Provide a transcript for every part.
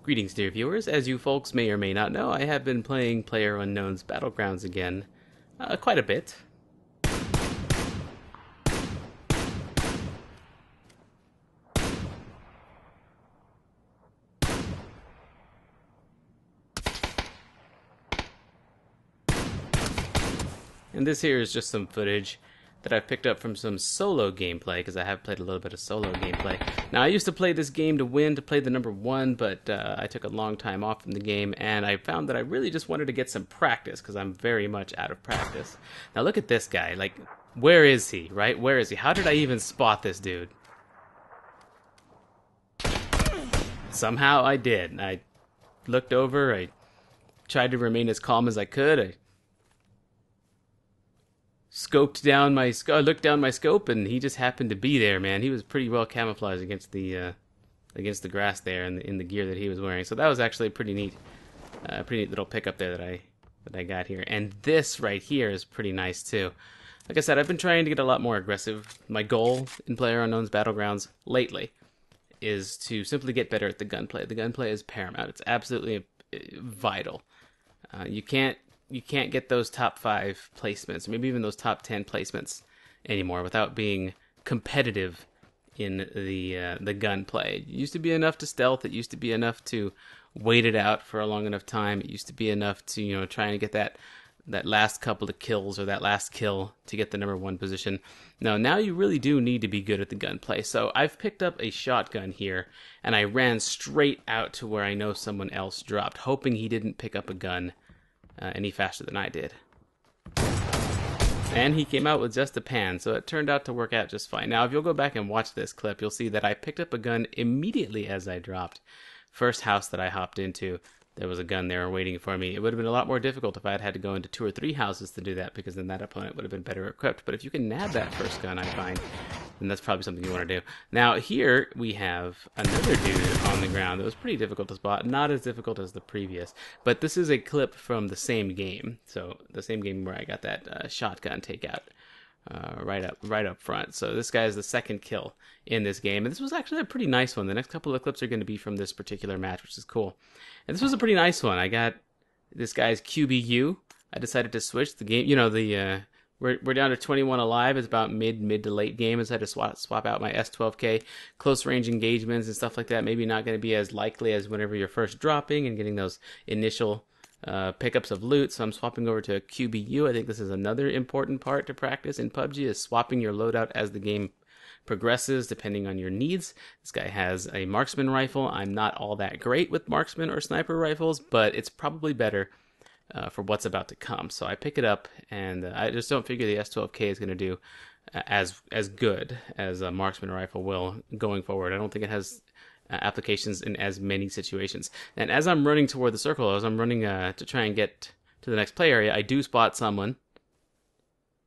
Greetings, dear viewers. As you folks may or may not know, I have been playing PlayerUnknown's Battlegrounds again quite a bit. And this here is just some footage that I've picked up from some solo gameplay, because I have played a little bit of solo gameplay. Now, I used to play this game to win, to play the #1, but I took a long time off from the game, and I found that I really just wanted to get some practice, because I'm very much out of practice. Now, look at this guy. Like, where is he, right? Where is he? How did I even spot this dude? Somehow I did. I looked over, I tried to remain as calm as I could, I looked down my scope, and he just happened to be there, man. He was pretty well camouflaged against the grass there in the gear that he was wearing. So that was actually a pretty neat little pickup there that I got here. And this right here is pretty nice too. Like I said, I've been trying to get a lot more aggressive. My goal in PlayerUnknown's Battlegrounds lately is to simply get better at the gunplay. The gunplay is paramount. It's absolutely vital. You can't get those top 5 placements, or maybe even those top 10 placements anymore without being competitive in the gunplay. It used to be enough to stealth. It used to be enough to wait it out for a long enough time. It used to be enough to try and get that last couple of kills or that last kill to get the #1 position. Now you really do need to be good at the gunplay. So I've picked up a shotgun here, and I ran straight out to where I know someone else dropped, hoping he didn't pick up a gun any faster than I did. And he came out with just a pan, so it turned out to work out just fine. Now, if you'll go back and watch this clip, you'll see that I picked up a gun immediately as I dropped. First house that I hopped into, there was a gun there waiting for me. It would have been a lot more difficult if I had to go into 2 or 3 houses to do that, because then that opponent would have been better equipped. But if you can nab that first gun, I find, then that's probably something you want to do. Now, here we have another dude on the ground that was pretty difficult to spot. Not as difficult as the previous. But this is a clip from the same game. So, the same game where I got that shotgun takeout right up front. So, this guy is the second kill in this game. And this was actually a pretty nice one. The next couple of clips are going to be from this particular match, which is cool. And this was a pretty nice one. I got this guy's QBU. I decided to switch the game. We're down to 21 alive. It's about mid to late game. I decided to swap out my S12K, close range engagements and stuff like that. Maybe not going to be as likely as whenever you're first dropping and getting those initial pickups of loot. So I'm swapping over to a QBU. I think this is another important part to practice in PUBG, is swapping your loadout as the game progresses depending on your needs. This guy has a marksman rifle. I'm not all that great with marksman or sniper rifles, but it's probably better for what's about to come. So I pick it up, and I just don't figure the S12K is going to do as good as a marksman rifle will going forward. I don't think it has applications in as many situations. And as I'm running toward the circle, as I'm running to try and get to the next play area, I do spot someone.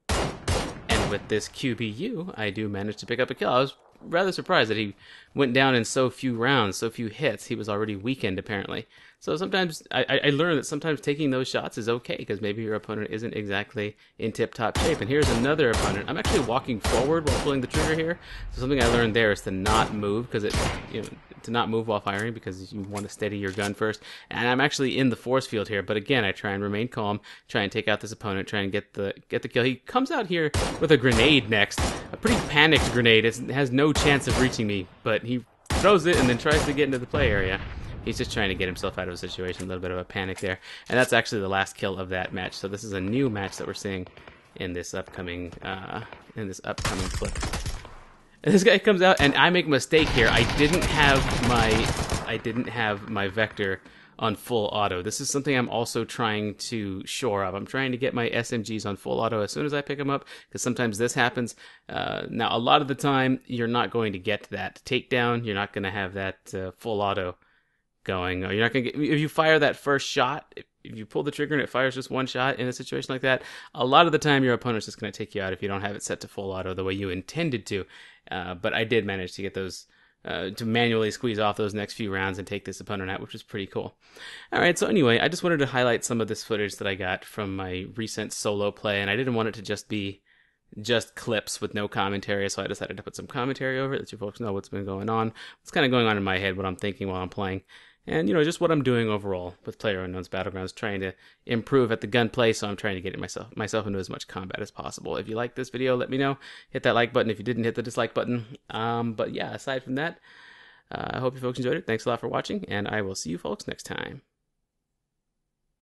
And with this QBU, I do manage to pick up a kill. I was rather surprised that he went down in so few rounds, so few hits. He was already weakened, apparently. So sometimes I learned that sometimes taking those shots is okay, because maybe your opponent isn't exactly in tip-top shape. And here's another opponent. I'm actually walking forward while pulling the trigger here. So something I learned there is to not move, because to not move while firing, because you want to steady your gun first. And I'm actually in the force field here, but again, I try and remain calm, try and take out this opponent, try and get the kill. He comes out here with a grenade next, a pretty panicked grenade. It has no chance of reaching me, but he throws it and then tries to get into the play area. He's just trying to get himself out of a situation, a little bit of a panic there. And that's actually the last kill of that match. So this is a new match that we're seeing in this upcoming clip. And this guy comes out, and I make a mistake here. I didn't have my vector on full auto. This is something I'm also trying to shore up. I'm trying to get my SMGs on full auto as soon as I pick them up, because sometimes this happens. Now, a lot of the time, you're not going to get that takedown. You're not going to have that full auto going. You're not going to get, if you fire that first shot, if you pull the trigger and it fires just one shot in a situation like that, a lot of the time your opponent's just going to take you out if you don't have it set to full auto the way you intended to. But I did manage to get those, to manually squeeze off those next few rounds and take this opponent out, which was pretty cool. Alright, so anyway, I just wanted to highlight some of this footage that I got from my recent solo play, and I didn't want it to just be clips with no commentary, so I decided to put some commentary over it, let you folks know what's been going on, what's kind of going on in my head, what I'm thinking while I'm playing. and just what I'm doing overall with PlayerUnknown's Battlegrounds, trying to improve at the gunplay. So I'm trying to get myself into as much combat as possible. If you like this video, let me know. Hit that like button. If you didn't, hit the dislike button. But yeah, aside from that, I hope you folks enjoyed it. Thanks a lot for watching, and I will see you folks next time.